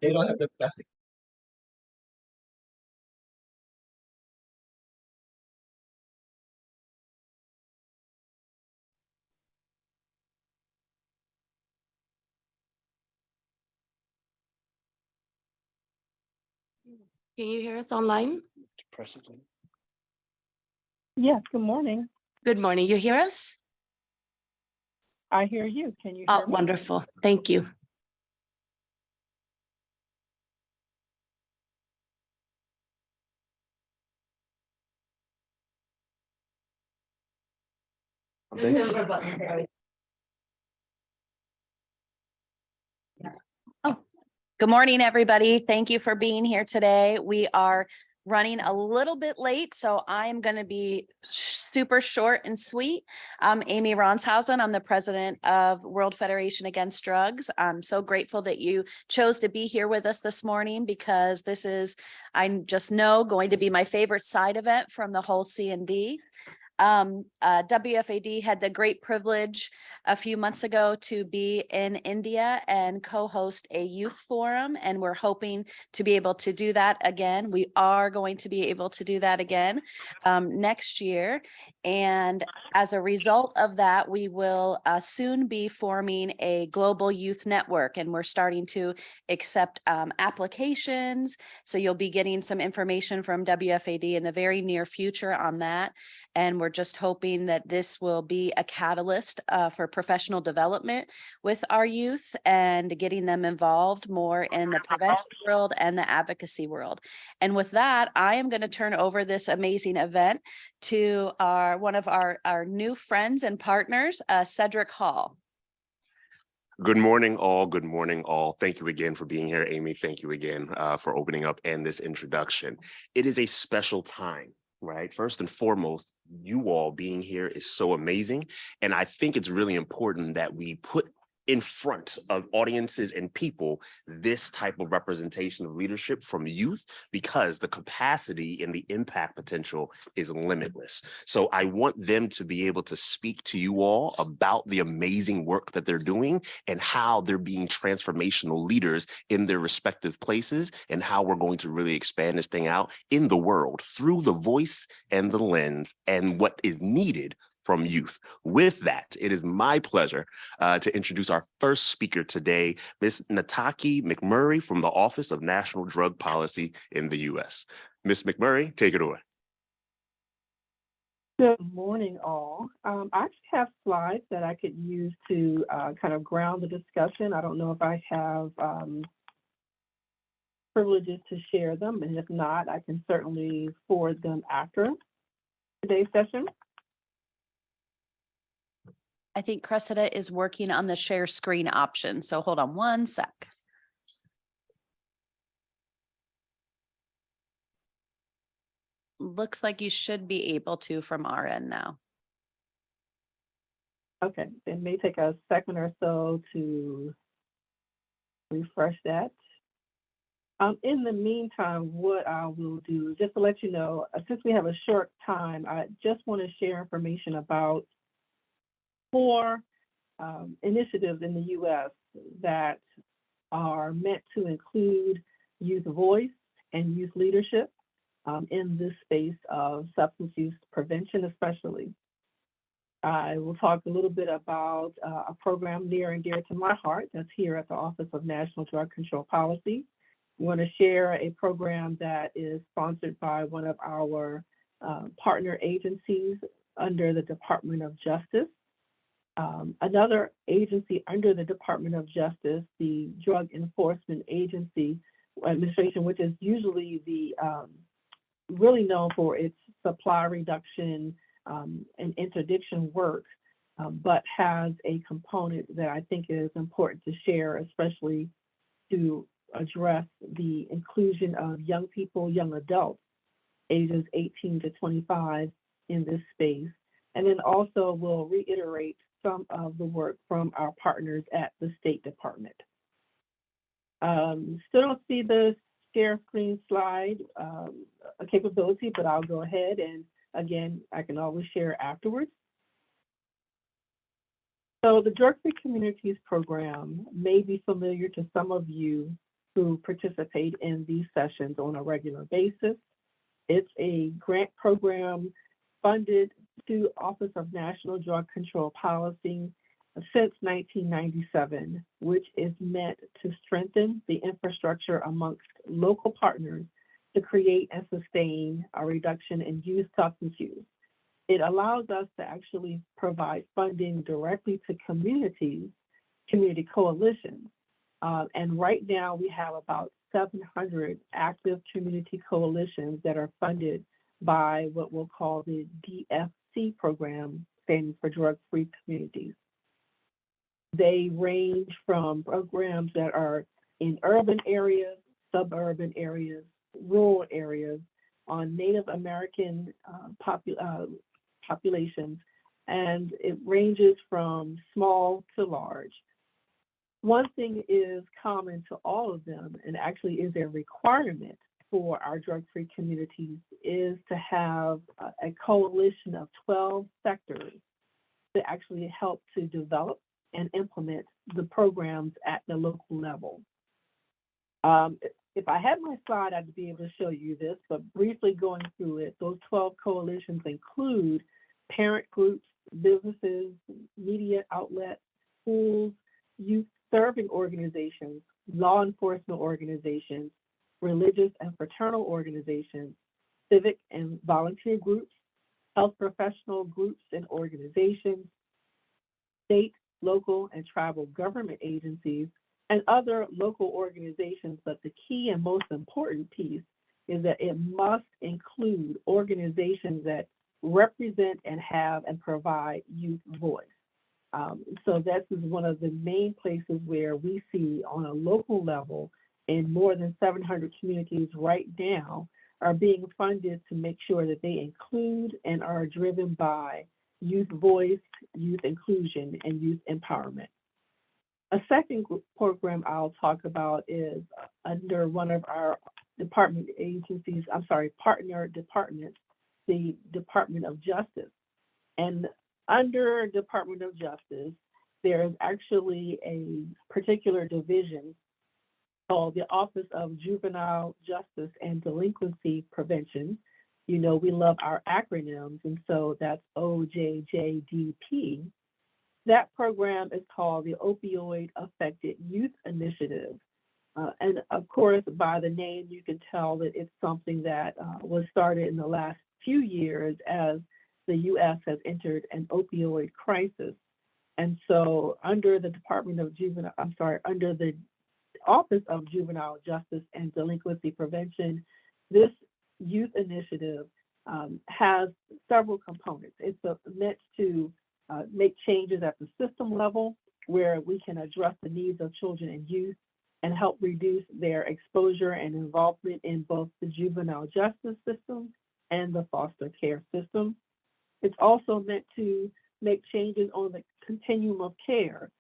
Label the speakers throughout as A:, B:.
A: They don't have the plastic.
B: Can you hear us online?
C: Yes, good morning.
B: Good morning. You hear us?
C: I hear you. Can you
B: Oh,
C: hear me?
B: wonderful. Thank you.
D: Oh, good morning, everybody. Thank you for being here today. We are running a little bit late, so I'm going to be super short and sweet. I'm Amy Ronshausen. I'm the president of World Federation Against Drugs. I'm so grateful that you chose to be here with us this morning because this is, I just know, going to be my favorite side event from the whole CND. WFAD had the great privilege a few months ago to be in India and co-host a youth forum, and we're hoping to be able to do that again. We are going to be able to do that again next year, and as a result of that, we will soon be forming a global youth network, and we're starting to accept applications. So you'll be getting some information from WFAD in the very near future on that. And we're just hoping that this will be a catalyst for professional development with our youth and getting them involved more in the prevention world and the advocacy world. And with that, I am going to turn over this amazing event to one of our new friends and partners, Cedric Hall.
E: Good morning, all. Good morning, all. Thank you again for being here, Amy. Thank you again for opening up and this introduction. It is a special time, right? First and foremost, you all being here is so amazing. And I think it's really important that we put in front of audiences and people this type of representation of leadership from youth, because the capacity and the impact potential is limitless. So I want them to be able to speak to you all about the amazing work that they're doing and how they're being transformational leaders in their respective places, and how we're going to really expand this thing out in the world through the voice and the lens and what is needed from youth. With that, it is my pleasure to introduce our first speaker today, Ms. Nataki McMurray from the Office of National Drug Policy in the U.S. Ms. McMurray, take it away.
C: Good morning, all. I actually have slides that I could use to kind of ground the discussion. I don't know if I have privileges to share them, and if not, I can certainly forward them after today's session.
D: I think Cressida is working on the share screen option. So hold on one sec. Looks like you should be able to from our end now.
C: Okay, it may take a second or so to refresh that. In the meantime, what I will do, just to let you know, since we have a short time, I just want to share information about 4 initiatives in the U.S. that are meant to include youth voice and youth leadership in this space of substance use prevention, especially. I will talk a little bit about a program near and dear to my heart that's here at the Office of National Drug Control Policy. We want to share a program that is sponsored by one of our partner agencies under the Department of Justice. Another agency under the Department of Justice, the Drug Enforcement Administration, which is usually the really known for its supply reduction and interdiction work, but has a component that I think is important to share, especially to address the inclusion of young people, young adults, ages 18 to 25 in this space. And then also we'll reiterate some of the work from our partners at the State Department. Still don't see the share screen slide capability, but I'll go ahead, and again, I can always share afterwards. So the Drug-Free Communities program may be familiar to some of you who participate in these sessions on a regular basis. It's a grant program funded to Office of National Drug Control Policy since 1997, which is meant to strengthen the infrastructure amongst local partners to create and sustain a reduction in youth substance use. It allows us to actually provide funding directly to communities, community coalitions. And right now we have about 700 active community coalitions that are funded by what we'll call the DFC program, standing for Drug-Free Communities. They range from programs that are in urban areas, suburban areas, rural areas, on Native American populations, and it ranges from small to large. One thing is common to all of them, and actually is a requirement for our drug-free communities, is to have a coalition of 12 sectors to actually help to develop and implement the programs at the local level. If I had my slide, I'd be able to show you this, but briefly going through it, those 12 coalitions include parent groups, businesses, media outlets, schools, youth serving organizations, law enforcement organizations, religious and fraternal organizations, civic and volunteer groups, health professional groups and organizations, state, local, and tribal government agencies, and other local organizations. But the key and most important piece is that it must include organizations that represent and have and provide youth voice. So this is one of the main places where we see on a local level in more than 700 communities right now are being funded to make sure that they include and are driven by youth voice, youth inclusion, and youth empowerment. A second program I'll talk about is under one of our department agencies, partner departments, the Department of Justice. And under Department of Justice, there is actually a particular division called the Office of Juvenile Justice and Delinquency Prevention. You know, we love our acronyms, and so that's OJJDP. That program is called the Opioid Affected Youth Initiative. And of course, by the name, you can tell that it's something that was started in the last few years as the U.S. has entered an opioid crisis. And so under the under the Office of Juvenile Justice and Delinquency Prevention, this youth initiative has several components. It's meant to make changes at the system level where we can address the needs of children and youth and help reduce their exposure and involvement in both the juvenile justice system and the foster care system. It's also meant to make changes on the continuum of care.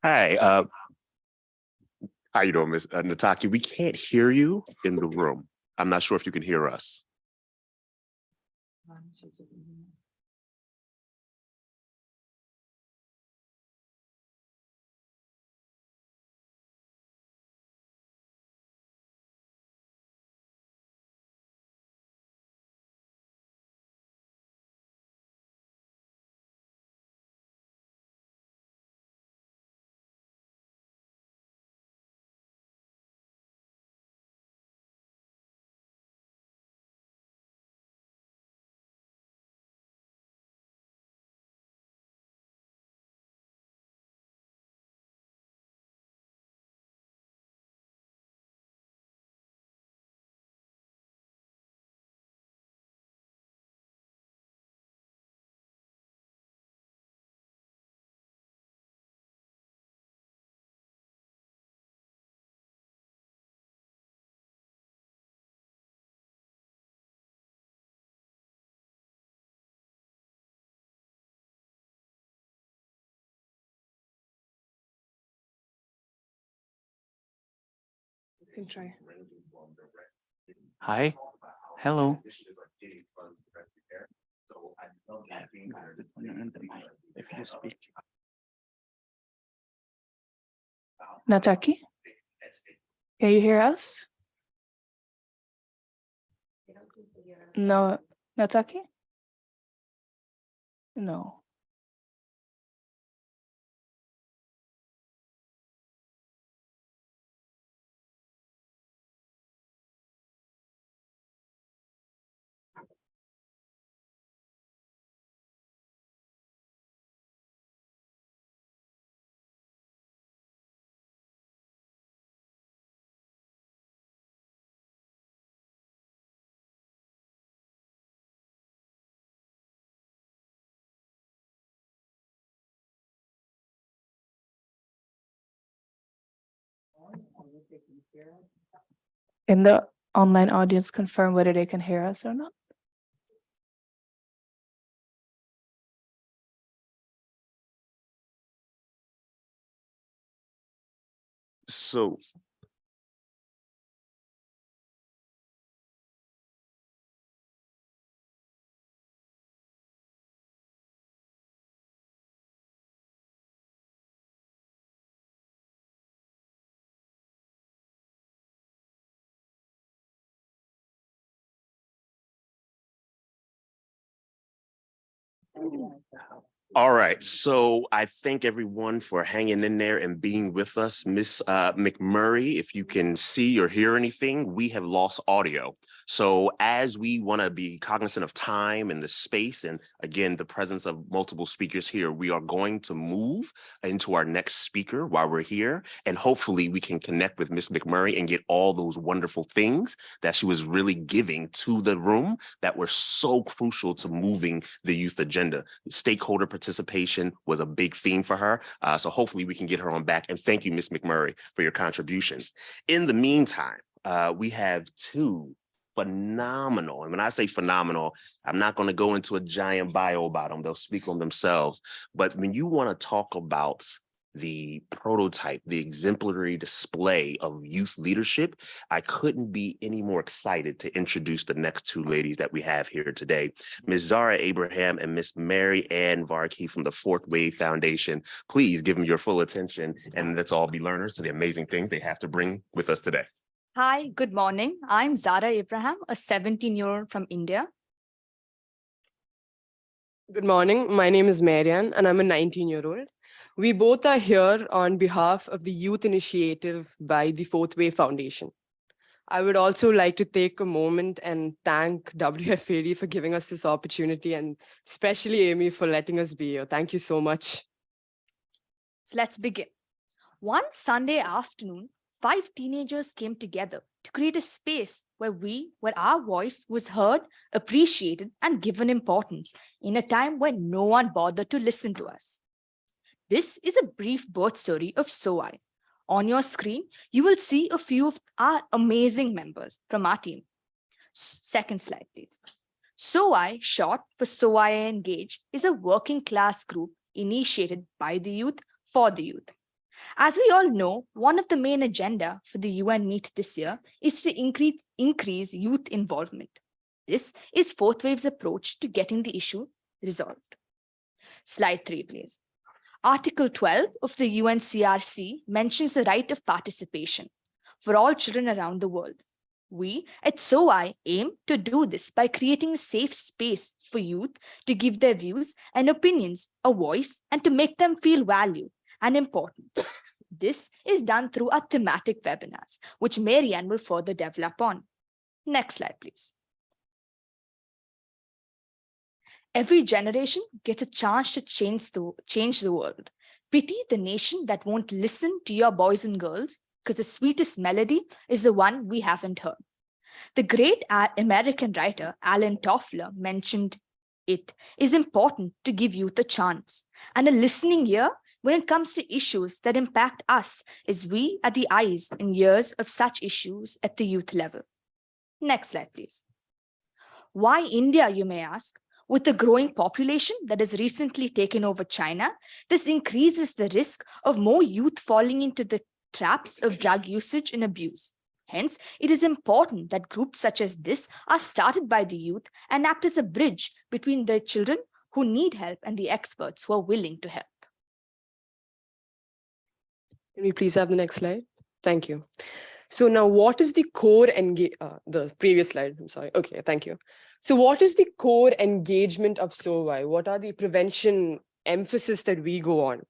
E: Hi, how you doing, Ms. Nataki? We can't hear you in the room. I'm not sure if you can hear us.
B: can try.
A: Hi. Hello. If you speak.
B: Nataki, can you hear us? No, Nataki? No. Can the online audience confirm whether they can hear us or not?
E: So all right, so I thank everyone for hanging in there and being with us. Miss McMurray, if you can see or hear anything, we have lost audio. So as we want to be cognizant of time and the space, and again, the presence of multiple speakers here, we are going to move into our next speaker while we're here. And hopefully we can connect with Miss McMurray and get all those wonderful things that she was really giving to the room that were so crucial to moving the youth agenda. Stakeholder participation was a big theme for her. So hopefully we can get her on back. And thank you, Ms. McMurray, for your contributions. In the meantime, we have two phenomenal, and when I say phenomenal, I'm not going to go into a giant bio about them. They'll speak on themselves. But when you want to talk about the prototype, the exemplary display of youth leadership, I couldn't be any more excited to introduce the next two ladies that we have here today, Ms. Zara Abraham and Ms. Mary Ann Varkey from the Fourth Wave Foundation. Please give them your full attention, and let's all be learners to the amazing things they have to bring with us today.
F: Hi, good morning. I'm Zara Abraham, a 17-year-old from India.
G: Good morning. My name is Marian, and I'm a 19-year-old. We both are here on behalf of the Youth Initiative by the Fourth Wave Foundation. I would also like to take a moment and thank WFAD for giving us this opportunity, and especially Amy for letting us be here. Thank you so much.
F: So let's begin. One Sunday afternoon, 5 teenagers came together to create a space where our voice was heard, appreciated, and given importance in a time when no one bothered to listen to us. This is a brief birth story of SOI. On your screen, you will see a few of our amazing members from our team. Second slide, please. SOI, short for So I Engage, is a working class group initiated by the youth for the youth. As we all know, one of the main agenda for the UN meet this year is to increase youth involvement. This is Fourth Wave's approach to getting the issue resolved. Slide 3, please. Article 12 of the UNCRC mentions the right of participation for all children around the world. We at SOI aim to do this by creating a safe space for youth to give their views and opinions a voice and to make them feel valued and important. This is done through our thematic webinars, which Marianne will further develop on. Next slide, please. Every generation gets a chance to change the world. Pity the nation that won't listen to your boys and girls, because the sweetest melody is the one we haven't heard. The great American writer Alan Toffler mentioned it is important to give youth a chance and a listening ear when it comes to issues that impact us, as we are the eyes and ears of such issues at the youth level. Next slide, please. Why India, you may ask? With the growing population that has recently taken over China, this increases the risk of more youth falling into the traps of drug usage and abuse. Hence, it is important that groups such as this are started by the youth and act as a bridge between the children who need help and the experts who are willing to help.
G: Can we please have the next slide? Thank you. So now what is the core the previous slide, I'm sorry. Okay, thank you. So what is the core engagement of SOVI? What are the prevention emphasis that we go on?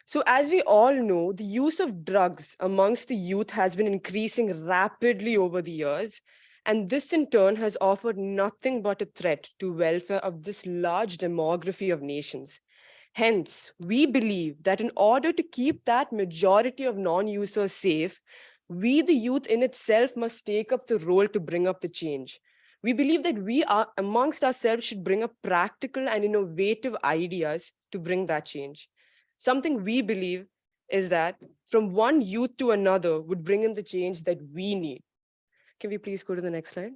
G: So as we all know, the use of drugs amongst the youth has been increasing rapidly over the years. And this in turn has offered nothing but a threat to welfare of this large demography of nations. Hence, we believe that in order to keep that majority of non-users safe, we, the youth in itself, must take up the role to bring up the change. We believe that we are amongst ourselves should bring up practical and innovative ideas to bring that change. Something we believe is that from one youth to another would bring in the change that we need. Can we please go to the next slide?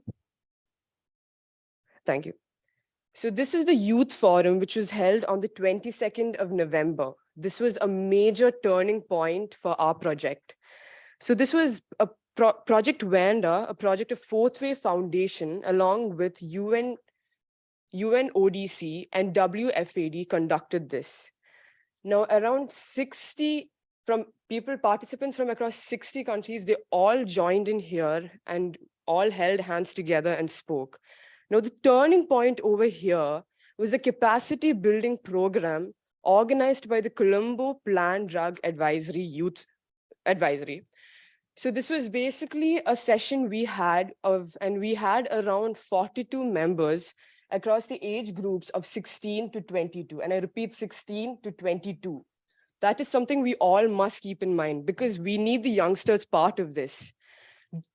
G: Thank you. So this is the youth forum, which was held on the 22nd of November. This was a major turning point for our project. So this was a Project Vanda, a project of Fourth Way Foundation, along with UNODC and WFAD conducted this. Now around 60 participants from across 60 countries, they all joined in here and all held hands together and spoke. Now, the turning point over here was the capacity building program organized by the Colombo Planned Drug Advisory Youth Advisory. So this was basically a session we had and we had around 42 members across the age groups of 16 to 22. And I repeat, 16 to 22. That is something we all must keep in mind because we need the youngsters part of this.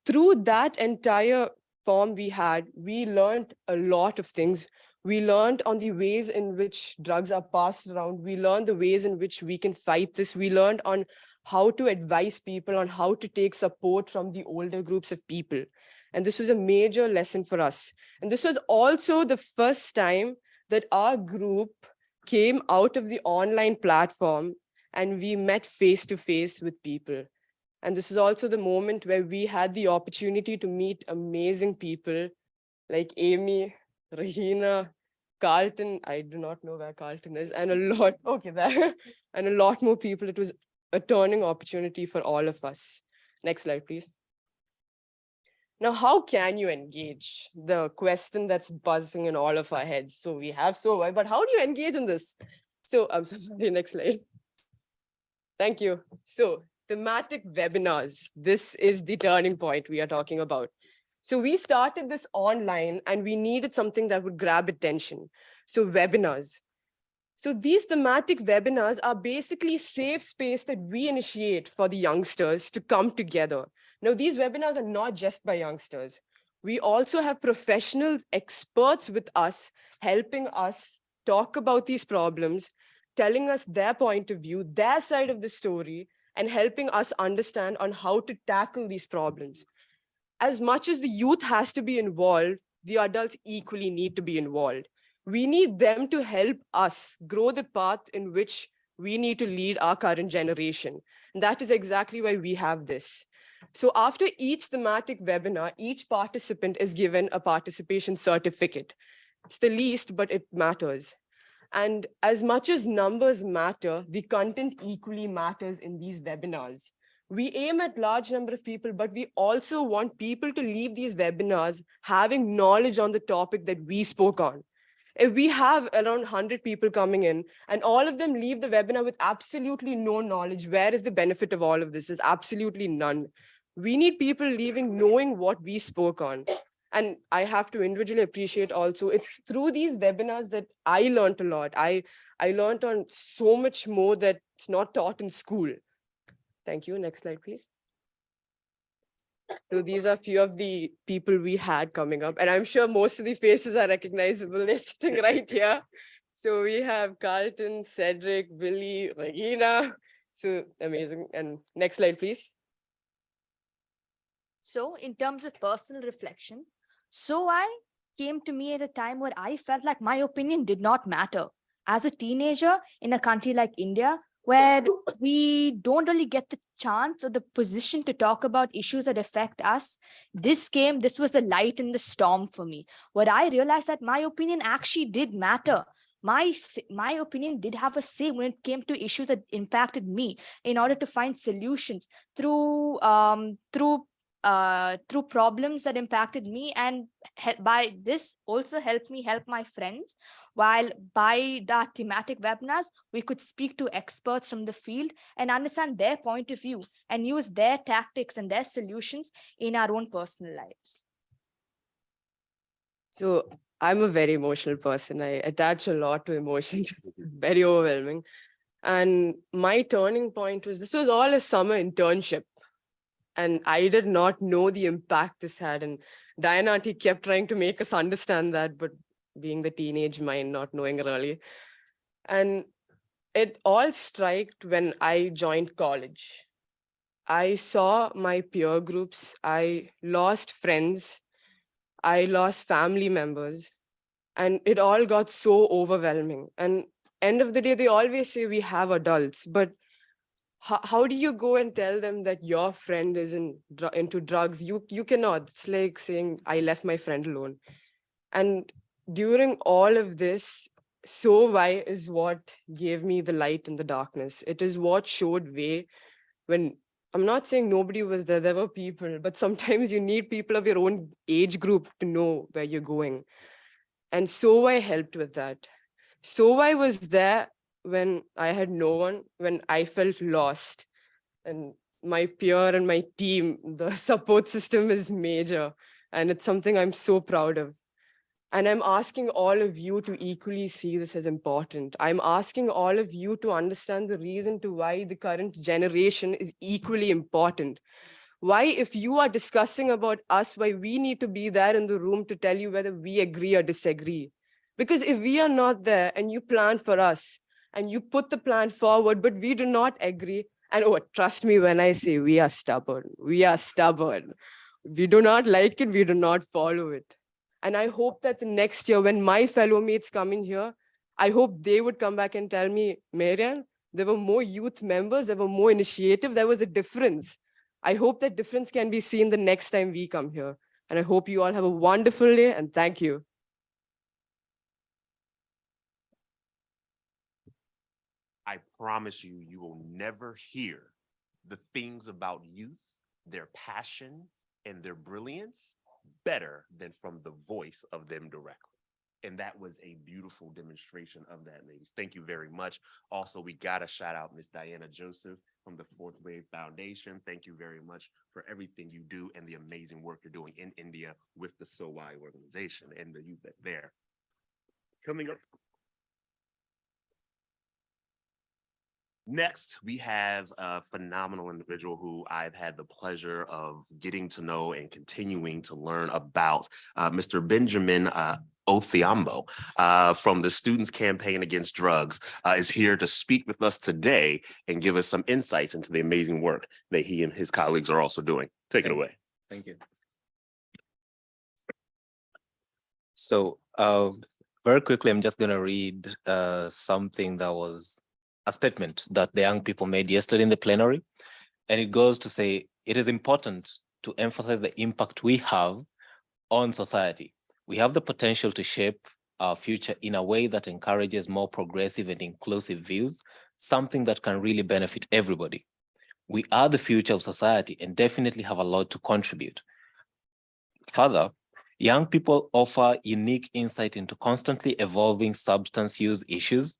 G: Through that entire form we learned a lot of things. We learned on the ways in which drugs are passed around. We learned the ways in which we can fight this. We learned on how to advise people on how to take support from the older groups of people. And this was a major lesson for us. And this was also the first time that our group came out of the online platform and we met face to face with people. And this is also the moment where we had the opportunity to meet amazing people like Amy, Rahina, Carlton. I do not know where Carlton is, and and a lot more people. It was a turning opportunity for all of us. Next slide, please. Now, how can you engage? The question that's buzzing in all of our heads. So we have SOVI, but how do you engage in this? So I'm so sorry, next slide. Thank you. So thematic webinars. This is the turning point we are talking about. So we started this online and we needed something that would grab attention. So webinars. So these thematic webinars are basically safe space that we initiate for the youngsters to come together. Now, these webinars are not just by youngsters. We also have professionals, experts with us, helping us talk about these problems, telling us their point of view, their side of the story, and helping us understand on how to tackle these problems. As much as the youth has to be involved, the adults equally need to be involved. We need them to help us grow the path in which we need to lead our current generation. And that is exactly why we have this. So after each thematic webinar, each participant is given a participation certificate. It's the least, but it matters. And as much as numbers matter, the content equally matters in these webinars. We aim at large number of people, but we also want people to leave these webinars having knowledge on the topic that we spoke on. If we have around 100 people coming in and all of them leave the webinar with absolutely no knowledge, where is the benefit of all of this? Is absolutely none. We need people leaving knowing what we spoke on. And I have to individually appreciate also, it's through these webinars that I learned a lot. I learned on so much more that's not taught in school. Thank you. Next slide, please. So these are a few of the people we had coming up, and I'm sure most of the faces are recognizable. They're sitting right here. So we have Carlton, Cedric, Billy, Regina. So amazing. And next slide, please.
F: So in terms of personal reflection, SOVI came to me at a time where I felt like my opinion did not matter. As a teenager in a country like India, where we don't really get the chance or the position to talk about issues that affect us, this was a light in the storm for me. What I realized that my opinion actually did matter. My opinion did have a say when it came to issues that impacted me, in order to find solutions through problems that impacted me, and by this also helped me help my friends. While by the thematic webinars, we could speak to experts from the field and understand their point of view and use their tactics and their solutions in our own personal lives.
G: So I'm a very emotional person. I attach a lot to emotions, very overwhelming. And my turning point was, this was all a summer internship. And I did not know the impact this had. And Diana auntie kept trying to make us understand that, but being the teenage mind, not knowing really. And it all struck when I joined college. I saw my peer groups. I lost friends. I lost family members. And it all got so overwhelming. And end of the day, they always say we have adults, but how do you go and tell them that your friend is into drugs? You cannot. It's like saying, I left my friend alone. And during all of this, so why is what gave me the light in the darkness. It is what showed way when, I'm not saying nobody was there, there were people, but sometimes you need people of your own age group to know where you're going. And so I helped with that. So I was there when I had no one, when I felt lost. And my peer and my team, the support system is major. And it's something I'm so proud of. And I'm asking all of you to equally see this as important. I'm asking all of you to understand the reason to why the current generation is equally important. Why, if you are discussing about us, why we need to be there in the room to tell you whether we agree or disagree. Because if we are not there and you plan for us and you put the plan forward, but we do not agree, and oh, trust me when I say we are stubborn. We are stubborn. We do not like it. We do not follow it. And I hope that the next year when my fellow mates come in here, I hope they would come back and tell me, Marian, there were more youth members, there were more initiative, there was a difference. I hope that difference can be seen the next time we come here. And I hope you all have a wonderful day, and thank you.
E: I promise you, you will never hear the things about youth, their passion, and their brilliance better than from the voice of them directly. And that was a beautiful demonstration of that, ladies. Thank you very much. Also, we got to shout out Miss Diana Joseph from the Fourth Wave Foundation. Thank you very much for everything you do and the amazing work you're doing in India with the So Why organization and the youth there. Coming up. Next, we have a phenomenal individual who I've had the pleasure of getting to know and continuing to learn about, Mr. Benjamin Othiambo from the Students Campaign Against Drugs is here to speak with us today and give us some insights into the amazing work that he and his colleagues are also doing. Take it away.
H: Thank you. So very quickly, I'm just going to read something that was a statement that the young people made yesterday in the plenary. And it goes to say, it is important to emphasize the impact we have on society. We have the potential to shape our future in a way that encourages more progressive and inclusive views, something that can really benefit everybody. We are the future of society and definitely have a lot to contribute. Further, young people offer unique insight into constantly evolving substance use issues,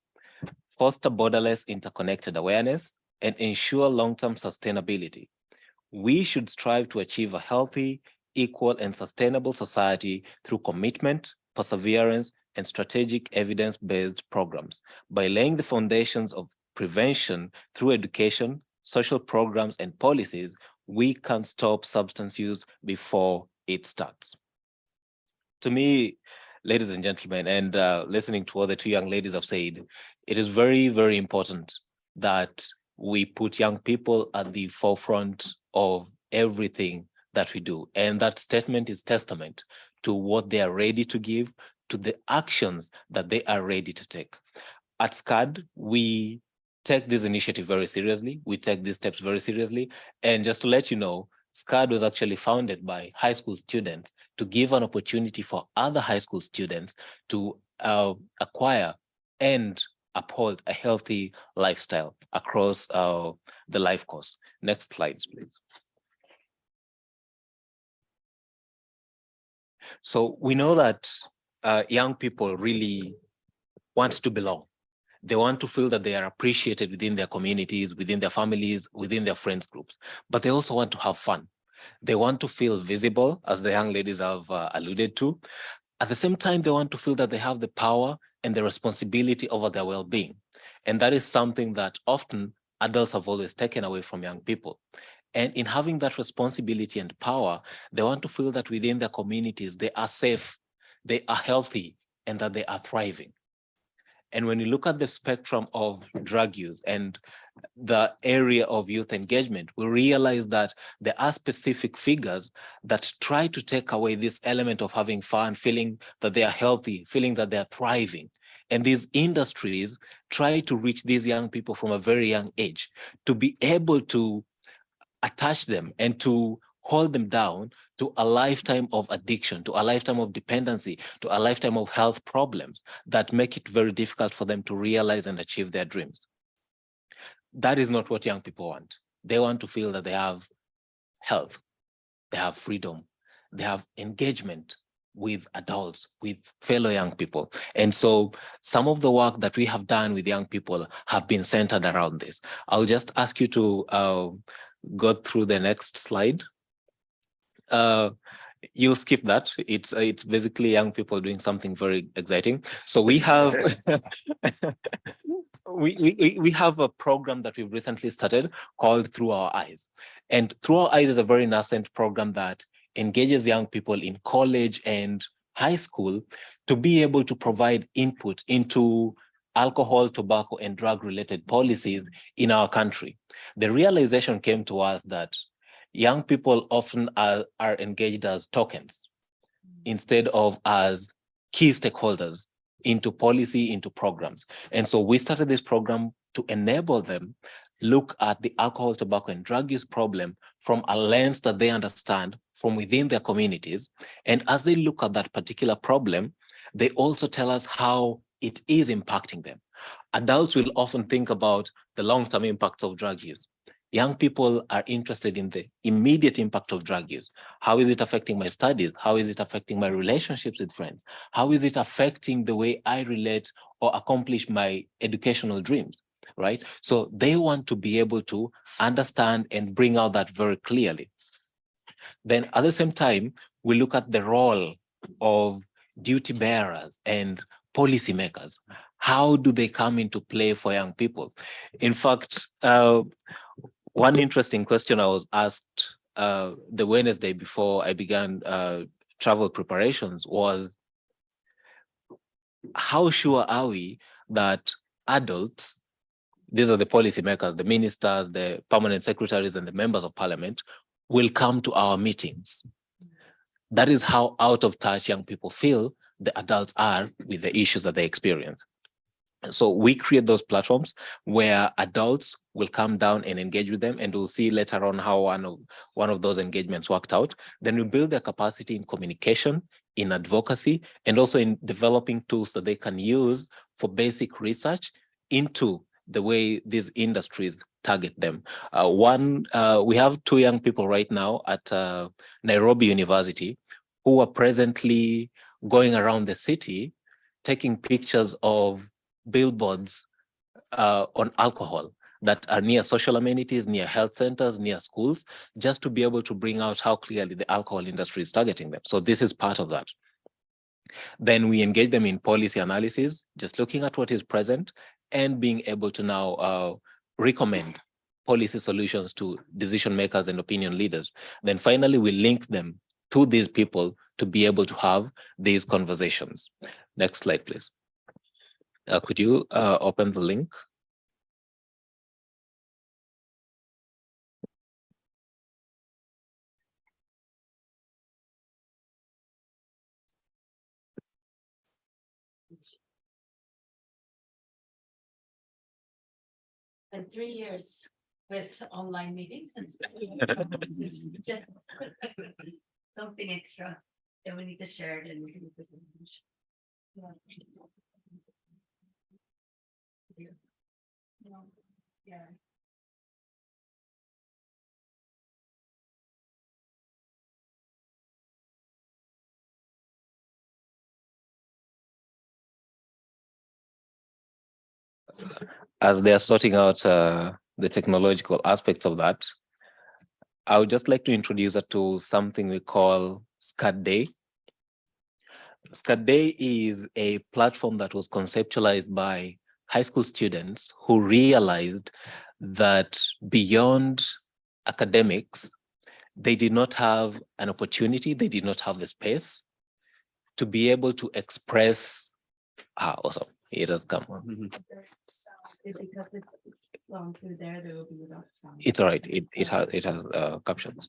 H: foster borderless interconnected awareness, and ensure long-term sustainability. We should strive to achieve a healthy, equal, and sustainable society through commitment, perseverance, and strategic evidence-based programs. By laying the foundations of prevention through education, social programs, and policies, we can stop substance use before it starts. To me, ladies and gentlemen, and listening to what the two young ladies have said, it is very, very important that we put young people at the forefront of everything that we do. And that statement is testament to what they are ready to give, to the actions that they are ready to take. At SCAD, we take this initiative very seriously. We take these steps very seriously. And just to let you know, SCAD was actually founded by high school students to give an opportunity for other high school students to acquire and uphold a healthy lifestyle across the life course. Next slide, please. So we know that young people really want to belong. They want to feel that they are appreciated within their communities, within their families, within their friends groups, but they also want to have fun. They want to feel visible, as the young ladies have alluded to. At the same time, they want to feel that they have the power and the responsibility over their well-being. And that is something that often adults have always taken away from young people. And in having that responsibility and power, they want to feel that within their communities, they are safe, they are healthy, and that they are thriving. And when you look at the spectrum of drug use and the area of youth engagement, we realize that there are specific figures that try to take away this element of having fun, feeling that they are healthy, feeling that they are thriving. And these industries try to reach these young people from a very young age to be able to attach them and to hold them down to a lifetime of addiction, to a lifetime of dependency, to a lifetime of health problems that make it very difficult for them to realize and achieve their dreams. That is not what young people want. They want to feel that they have health, they have freedom, they have engagement with adults, with fellow young people. And so some of the work that we have done with young people have been centered around this. I'll just ask you to go through the next slide. You'll skip that. It's basically young people doing something very exciting. So we have we have a program that we've recently started called Through Our Eyes. And Through Our Eyes is a very nascent program that engages young people in college and high school to be able to provide input into alcohol, tobacco, and drug-related policies in our country. The realization came to us that young people often are engaged as tokens instead of as key stakeholders into policy, into programs. And so we started this program to enable them look at the alcohol, tobacco, and drug use problem from a lens that they understand from within their communities. And as they look at that particular problem, they also tell us how it is impacting them. Adults will often think about the long-term impacts of drug use. Young people are interested in the immediate impact of drug use. How is it affecting my studies? How is it affecting my relationships with friends? How is it affecting the way I relate or accomplish my educational dreams, right? So they want to be able to understand and bring out that very clearly. Then at the same time, we look at the role of duty bearers and policymakers. How do they come into play for young people? In fact, one interesting question I was asked the Wednesday before I began travel preparations was, how sure are we that adults, these are the policymakers, the ministers, the permanent secretaries, and the members of parliament, will come to our meetings? That is how out of touch young people feel the adults are with the issues that they experience. So we create those platforms where adults will come down and engage with them, and we'll see later on how one of those engagements worked out. Then we build their capacity in communication, in advocacy, and also in developing tools that they can use for basic research into the way these industries target them. We have 2 young people right now at Nairobi University who are presently going around the city taking pictures of billboards on alcohol that are near social amenities, near health centers, near schools, just to be able to bring out how clearly the alcohol industry is targeting them. So this is part of that. Then we engage them in policy analysis, just looking at what is present and being able to now recommend policy solutions to decision makers and opinion leaders. Then finally, we link them to these people to be able to have these conversations. Next slide, please. Could you open the link?
D: And 3 years with online meetings and stuff. Just something extra that we need to share it and we can. Yeah.
H: As they are sorting out the technological aspects of that, I would just like to introduce us to something we call SCAD Day. SCAD Day is a platform that was conceptualized by high school students who realized that beyond academics, they did not have an opportunity, they did not have the space to be able to express. Awesome, it has come.
D: Because it's long through there, there will be without sound.
H: It's all right, it has captions.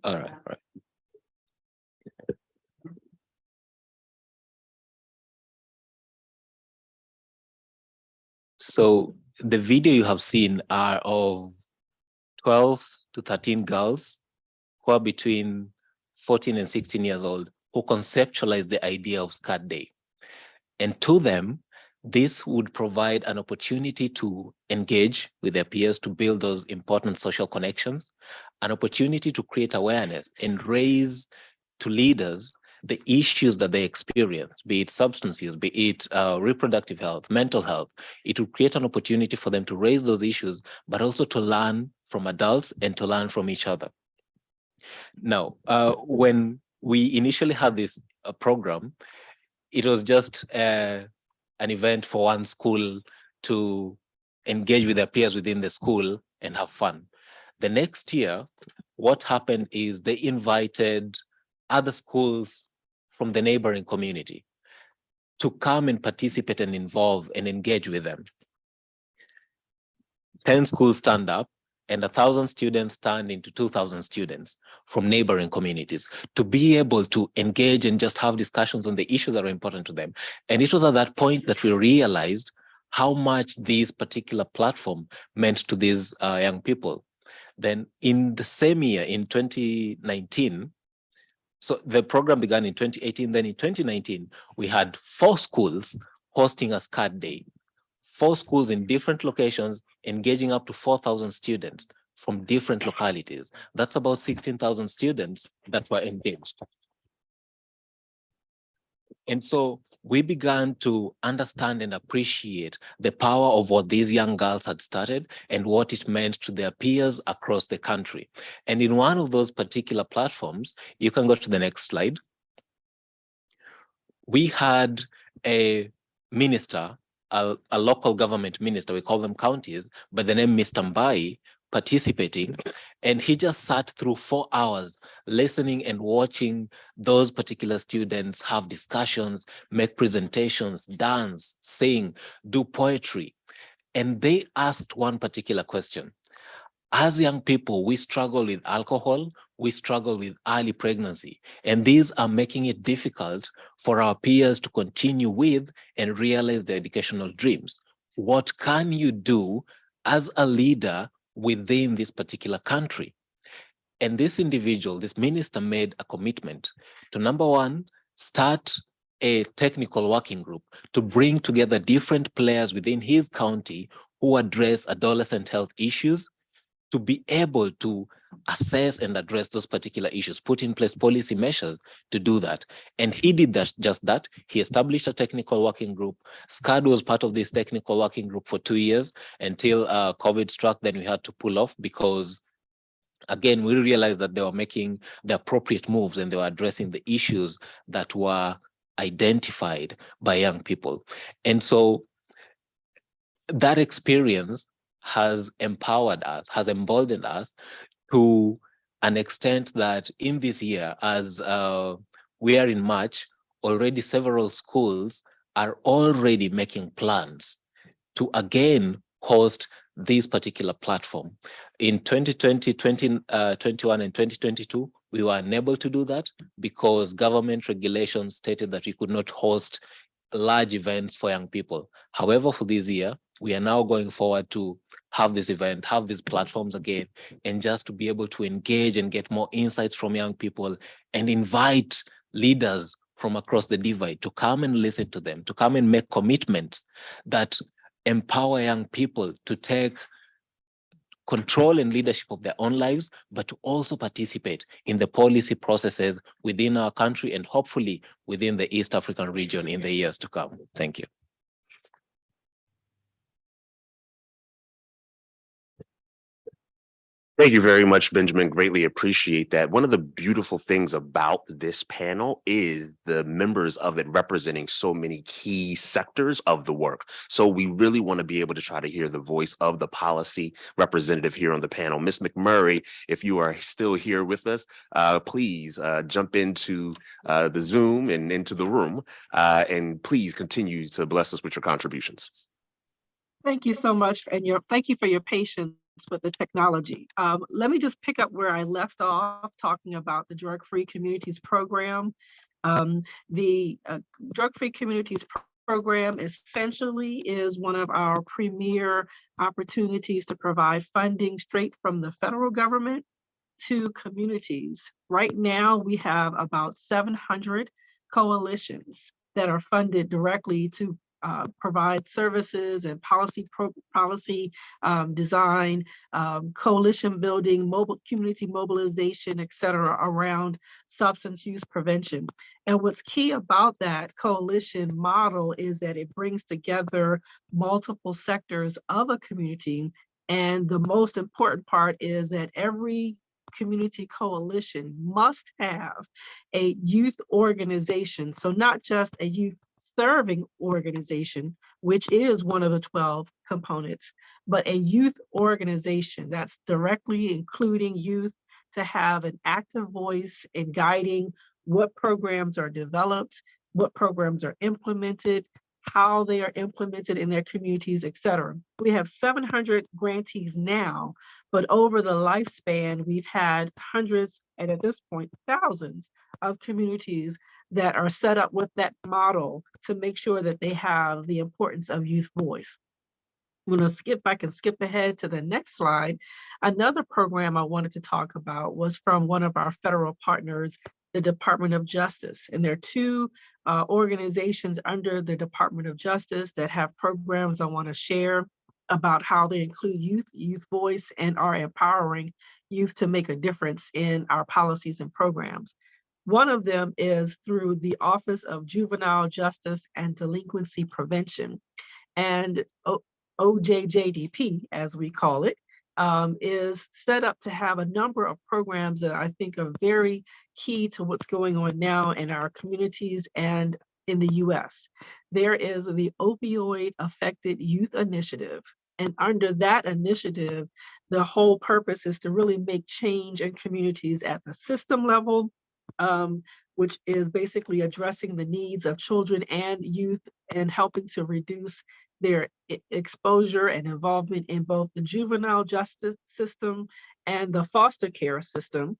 H: All right, all right. So the video you have seen are of 12 to 13 girls who are between 14 and 16 years old who conceptualized the idea of SCAD Day. And to them, this would provide an opportunity to engage with their peers, to build those important social connections, an opportunity to create awareness and raise to leaders the issues that they experience, be it substance use, be it reproductive health, mental health. It would create an opportunity for them to raise those issues, but also to learn from adults and to learn from each other. Now, when we initially had this program, it was just an event for one school to engage with their peers within the school and have fun. The next year, what happened is they invited other schools from the neighboring community to come and participate and involve and engage with them. 10 schools stand up and 1,000 students turned into 2,000 students from neighboring communities to be able to engage and just have discussions on the issues that are important to them. And it was at that point that we realized how much this particular platform meant to these young people. Then in the same year, in 2019, so the program began in 2018, then in 2019, we had 4 schools hosting a SCAD Day. 4 schools in different locations, engaging up to 4,000 students from different localities. That's about 16,000 students that were engaged. And so we began to understand and appreciate the power of what these young girls had started and what it meant to their peers across the country. And in one of those particular platforms, you can go to the next slide. We had a minister, a local government minister, we call them counties, by the name Mr. Mbai, participating, and he just sat through 4 hours listening and watching those particular students have discussions, make presentations, dance, sing, do poetry. And they asked one particular question. As young people, we struggle with alcohol, we struggle with early pregnancy, and these are making it difficult for our peers to continue with and realize their educational dreams. What can you do as a leader within this particular country? And this individual, this minister, made a commitment to, number one, start a technical working group to bring together different players within his county who address adolescent health issues, to be able to assess and address those particular issues, put in place policy measures to do that. And he did that, just that. He established a technical working group. SCAD was part of this technical working group for 2 years until COVID struck. Then we had to pull off because again, we realized that they were making the appropriate moves and they were addressing the issues that were identified by young people. And so that experience has empowered us, has emboldened us to an extent that in this year, as we are in March, already several schools are already making plans to again host this particular platform. In 2020, 2021 and 2022, we were unable to do that because government regulations stated that we could not host large events for young people. However, for this year, we are now going forward to have this event, have these platforms again, and just to be able to engage and get more insights from young people and invite leaders from across the divide to come and listen to them, to come and make commitments that empower young people to take control and leadership of their own lives, but to also participate in the policy processes within our country and hopefully within the East African region in the years to come. Thank you.
E: Thank you very much, Benjamin. Greatly appreciate that. One of the beautiful things about this panel is the members of it representing so many key sectors of the work. So we really want to be able to try to hear the voice of the policy representative here on the panel. Ms. McMurray, if you are still here with us, please jump into the Zoom and into the room, and please continue to bless us with your contributions.
C: Thank you so much, and thank you for your patience with the technology. Let me just pick up where I left off talking about the Drug-Free Communities Program. The Drug-Free Communities Program essentially is one of our premier opportunities to provide funding straight from the federal government to communities. Right now, we have about 700 coalitions that are funded directly to provide services and policy design, coalition building, community mobilization, et cetera, around substance use prevention. And what's key about that coalition model is that it brings together multiple sectors of a community. And the most important part is that every community coalition must have a youth organization. So not just a youth serving organization, which is one of the 12 components, but a youth organization that's directly including youth to have an active voice in guiding what programs are developed, what programs are implemented, how they are implemented in their communities, et cetera. We have 700 grantees now, but over the lifespan, we've had hundreds, and at this point, thousands of communities that are set up with that model to make sure that they have the importance of youth voice. I'm going to skip back and skip ahead to the next slide. Another program I wanted to talk about was from one of our federal partners, the Department of Justice. And there are two organizations under the Department of Justice that have programs I want to share about how they include youth voice, and are empowering youth to make a difference in our policies and programs. One of them is through the Office of Juvenile Justice and Delinquency Prevention. And OJJDP, as we call it, is set up to have a number of programs that I think are very key to what's going on now in our communities and in the US. There is the Opioid Affected Youth Initiative. And under that initiative, the whole purpose is to really make change in communities at the system level, which is basically addressing the needs of children and youth and helping to reduce their exposure and involvement in both the juvenile justice system and the foster care system.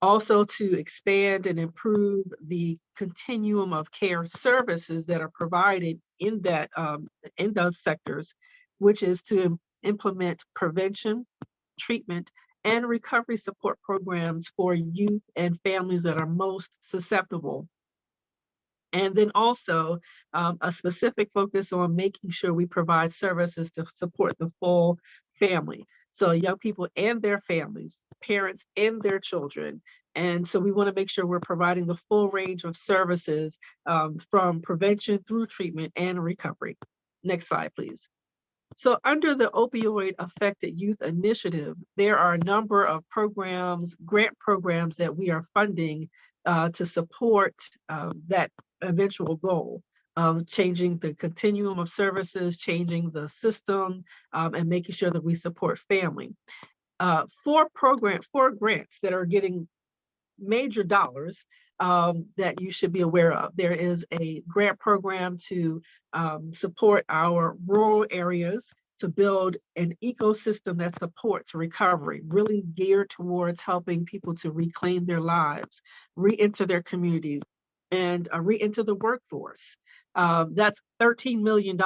C: Also to expand and improve the continuum of care services that are provided in that in those sectors, which is to implement prevention, treatment, and recovery support programs for youth and families that are most susceptible. And then also a specific focus on making sure we provide services to support the full family. So young people and their families, parents and their children. And so we want to make sure we're providing the full range of services from prevention through treatment and recovery. Next slide, please. So under the opioid affected youth initiative, there are a number of programs, grant programs that we are funding to support that eventual goal of changing the continuum of services, changing the system, and making sure that we support family. Four grants that are getting major dollars that you should be aware of. There is a grant program to support our rural areas to build an ecosystem that supports recovery, really geared towards helping people to reclaim their lives, re-enter their communities, and re-enter the workforce. That's $13 million,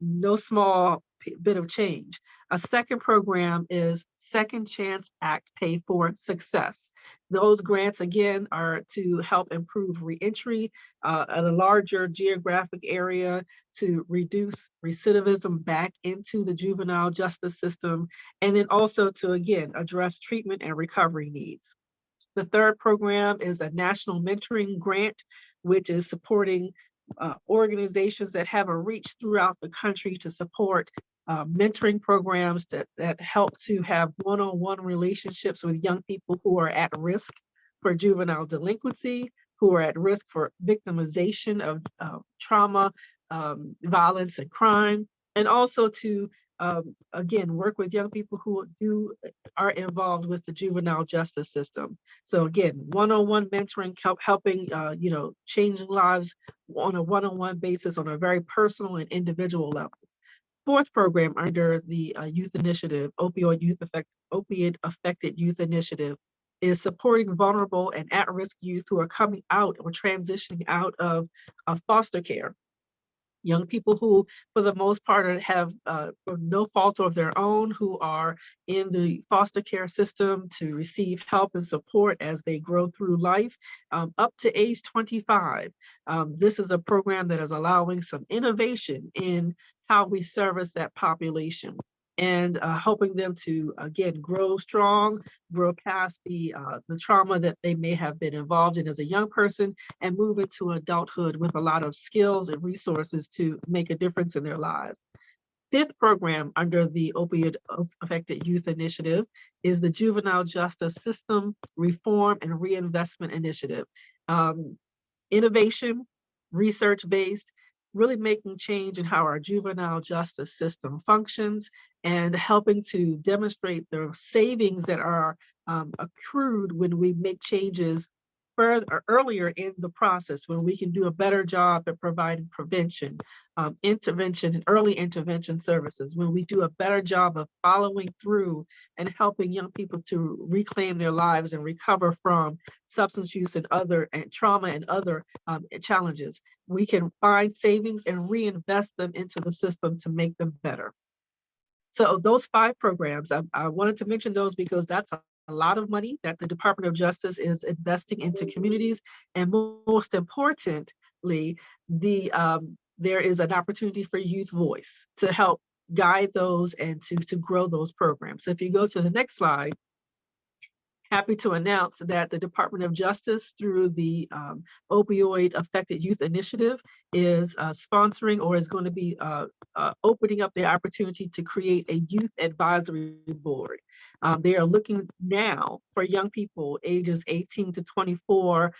C: no small bit of change. A second program is Second Chance Act Pay for Success. Those grants, again, are to help improve reentry at a larger geographic area to reduce recidivism back into the juvenile justice system, and then also to, again, address treatment and recovery needs. The third program is a national mentoring grant, which is supporting organizations that have a reach throughout the country to support mentoring programs that help to have one-on-one relationships with young people who are at risk for juvenile delinquency, who are at risk for victimization of trauma, violence, and crime, and also to again, work with young people who are involved with the juvenile justice system. So again, one-on-one mentoring, helping changing lives on a one-on-one basis on a very personal and individual level. Fourth program under the youth initiative, opioid affected youth initiative, is supporting vulnerable and at-risk youth who are coming out or transitioning out of foster care. Young people who, for the most part, have no fault of their own, who are in the foster care system to receive help and support as they grow through life, up to age 25. This is a program that is allowing some innovation in how we service that population and helping them to, again, grow strong, grow past the trauma that they may have been involved in as a young person, and move into adulthood with a lot of skills and resources to make a difference in their lives. Fifth program under the Opioid Affected Youth Initiative is the Juvenile Justice System Reform and Reinvestment Initiative. Innovation, research-based, really making change in how our juvenile justice system functions and helping to demonstrate the savings that are accrued when we make changes further earlier in the process, when we can do a better job at providing prevention, intervention, and early intervention services, when we do a better job of following through and helping young people to reclaim their lives and recover from substance use and trauma and other challenges. We can find savings and reinvest them into the system to make them better. So those 5 programs, I wanted to mention those because that's a lot of money that the Department of Justice is investing into communities. And most importantly, there is an opportunity for youth voice to help guide those and to grow those programs. So if you go to the next slide, happy to announce that the Department of Justice, through the Opioid Affected Youth Initiative, is sponsoring or is going to be opening up the opportunity to create a youth advisory board. They are looking now for young people ages 18 to 24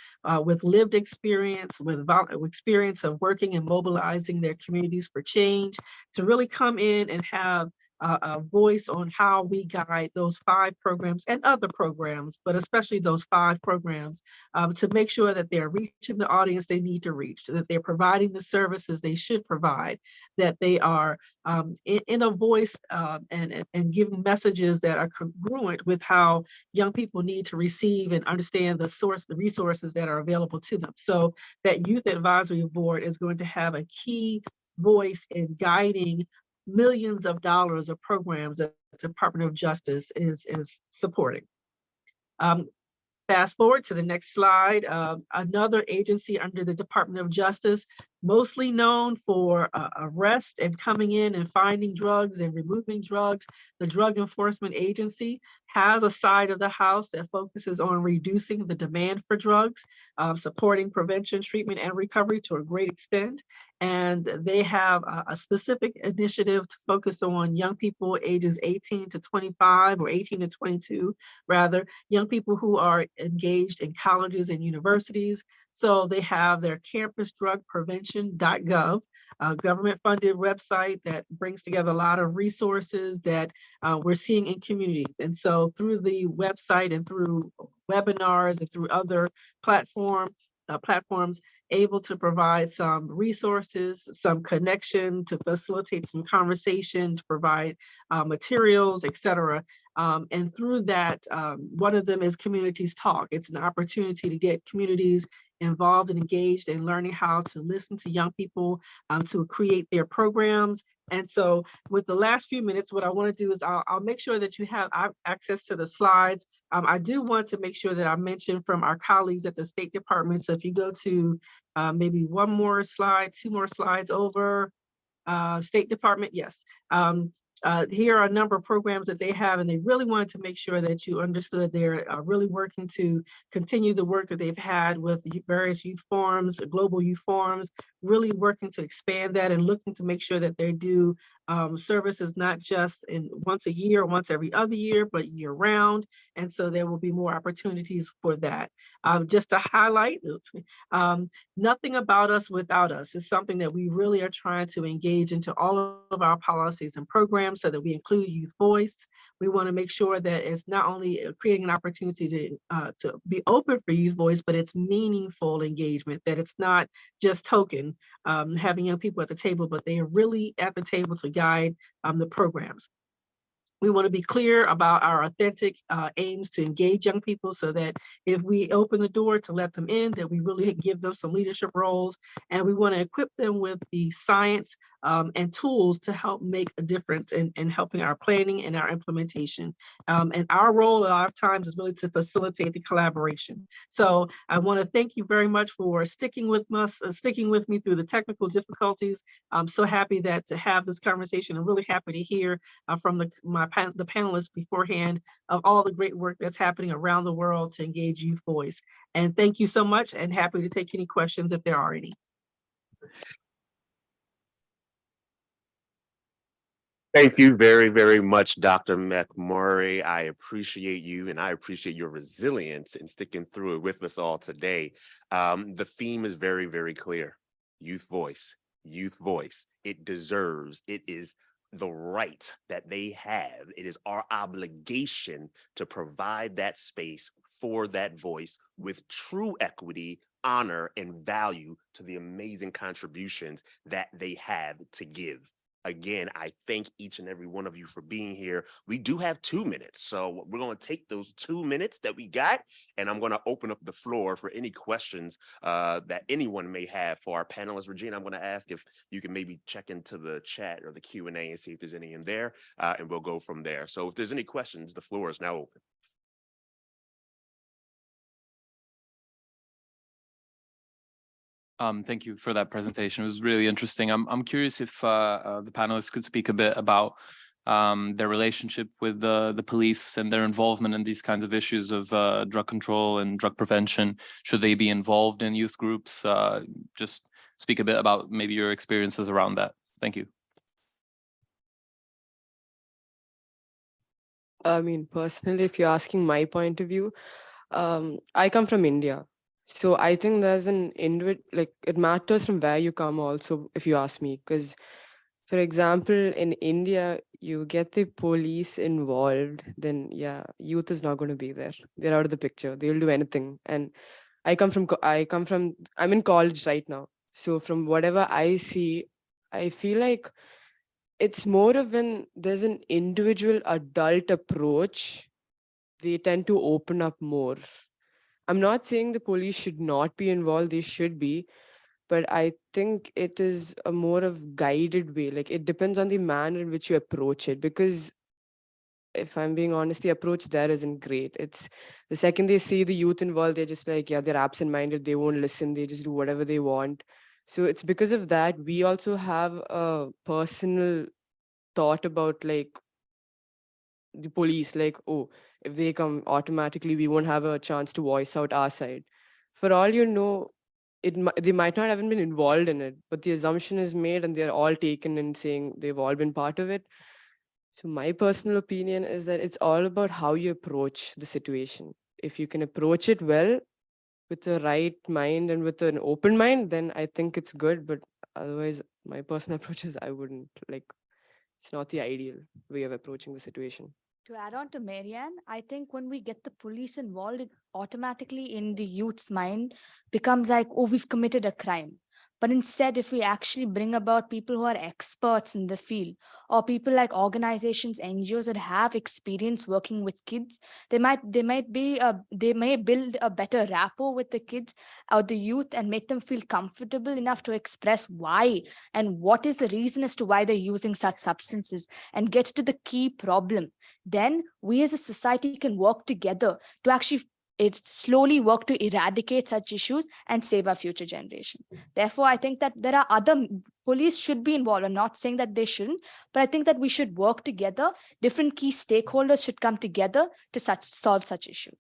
C: with lived experience, with experience of working and mobilizing their communities for change, to really come in and have a voice on how we guide those 5 programs and other programs, but especially those 5 programs, to make sure that they're reaching the audience they need to reach, that they're providing the services they should provide, that they are in a voice and giving messages that are congruent with how young people need to receive and understand the resources that are available to them. So that Youth Advisory Board is going to have a key voice in guiding millions of dollars of programs that the Department of Justice is supporting. Fast forward to the next slide. Another agency under the Department of Justice, mostly known for arrest and coming in and finding drugs and removing drugs. The Drug Enforcement Agency has a side of the house that focuses on reducing the demand for drugs, supporting prevention, treatment, and recovery to a great extent. And they have a specific initiative to focus on young people ages 18 to 25 or 18 to 22, rather, young people who are engaged in colleges and universities. So they have their campusdrugprevention.gov, a government-funded website that brings together a lot of resources that we're seeing in communities. And so through the website and through webinars and through other platforms, able to provide some resources, some connection to facilitate some conversation, to provide materials, et cetera. And through that, one of them is Communities Talk. It's an opportunity to get communities involved and engaged in learning how to listen to young people, to create their programs. And so with the last few minutes, what I want to do is I'll make sure that you have access to the slides. I do want to make sure that I mention from our colleagues at the State Department. So if you go to maybe one more slide, two more slides over, State Department, yes. Here are a number of programs that they have, and they really wanted to make sure that you understood they're really working to continue the work that they've had with various youth forums, global youth forums, really working to expand that and looking to make sure that they do services not just in once a year or once every other year, but year round. And so there will be more opportunities for that. Just to highlight, nothing about us without us is something that we really are trying to engage into all of our policies and programs so that we include youth voice. We want to make sure that it's not only creating an opportunity to be open for youth voice, but it's meaningful engagement, that it's not just token, having young people at the table, but they are really at the table to guide the programs. We want to be clear about our authentic aims to engage young people so that if we open the door to let them in, that we really give them some leadership roles. And we want to equip them with the science and tools to help make a difference in helping our planning and our implementation. And our role a lot of times is really to facilitate the collaboration. So I want to thank you very much for sticking with us, sticking with me through the technical difficulties. I'm so happy that to have this conversation. I'm really happy to hear from the panelists beforehand of all the great work that's happening around the world to engage youth voice. And thank you so much, and happy to take any questions if there are any.
E: Thank you very, very much, Dr. McMurray. I appreciate you, and I appreciate your resilience in sticking through it with us all today. The theme is very, very clear. Youth voice, youth voice. It deserves, it is the right that they have. It is our obligation to provide that space for that voice with true equity, honor, and value to the amazing contributions that they have to give. Again, I thank each and every one of you for being here. We do have 2 minutes, so we're going to take those 2 minutes that we got, and I'm going to open up the floor for any questions that anyone may have for our panelists. Regina, I'm going to ask if you can maybe check into the chat or the Q&A and see if there's any in there, and we'll go from there. So if there's any questions, the floor is now open.
A: Thank you for that presentation. It was really interesting. I'm curious if the panelists could speak a bit about their relationship with the police and their involvement in these kinds of issues of drug control and drug prevention. Should they be involved in youth groups? Just speak a bit about maybe your experiences around that. Thank you.
G: I mean, personally, if you're asking my point of view, I come from India. So I think there's an like it matters from where you come also, if you ask me, because for example, in India, you get the police involved, then yeah, youth is not going to be there. They're out of the picture. They'll do anything. And I'm in college right now. So from whatever I see, I feel like it's more of when there's an individual adult approach, they tend to open up more. I'm not saying the police should not be involved, they should be, but I think it is a more of guided way. Like it depends on the manner in which you approach it, because if I'm being honest, the approach there isn't great. It's the second they see the youth involved, they're just like, yeah, they're absent-minded, they won't listen, they just do whatever they want. So it's because of that, we also have a personal thought about like the police, like, oh, if they come automatically, we won't have a chance to voice out our side. For all you know, they might not have been involved in it, but the assumption is made and they're all taken in saying they've all been part of it. So my personal opinion is that it's all about how you approach the situation. If you can approach it well with the right mind and with an open mind, then I think it's good. But otherwise, my personal approach is I wouldn't like, it's not the ideal way of approaching the situation.
F: To add on to Marianne, I think when we get the police involved, it automatically in the youth's mind becomes like, oh, we've committed a crime. But instead, if we actually bring about people who are experts in the field, or people like organizations, NGOs that have experience working with kids, they may build a better rapport with the kids or the youth and make them feel comfortable enough to express why and what is the reason as to why they're using such substances and get to the key problem. Then we as a society can work together to actually slowly work to eradicate such issues and save our future generation. Therefore, I think that there are police should be involved. I'm not saying that they shouldn't, but I think that we should work together. Different key stakeholders should come together to solve such issues.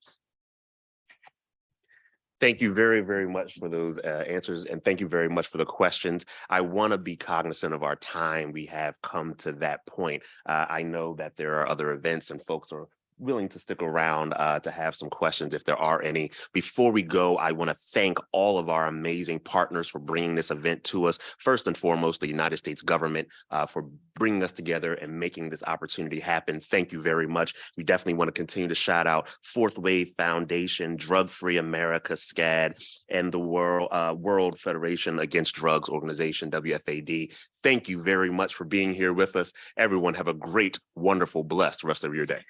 E: Thank you very, very much for those answers. And thank you very much for the questions. I want to be cognizant of our time. We have come to that point. I know that there are other events and folks are willing to stick around to have some questions if there are any. Before we go, I want to thank all of our amazing partners for bringing this event to us. First and foremost, the United States government for bringing us together and making this opportunity happen. Thank you very much. We definitely want to continue to shout out Fourth Wave Foundation, Drug Free America, SCAD, and the World Federation Against Drugs organization, WFAD. Thank you very much for being here with us. Everyone have a great, wonderful, blessed rest of your day.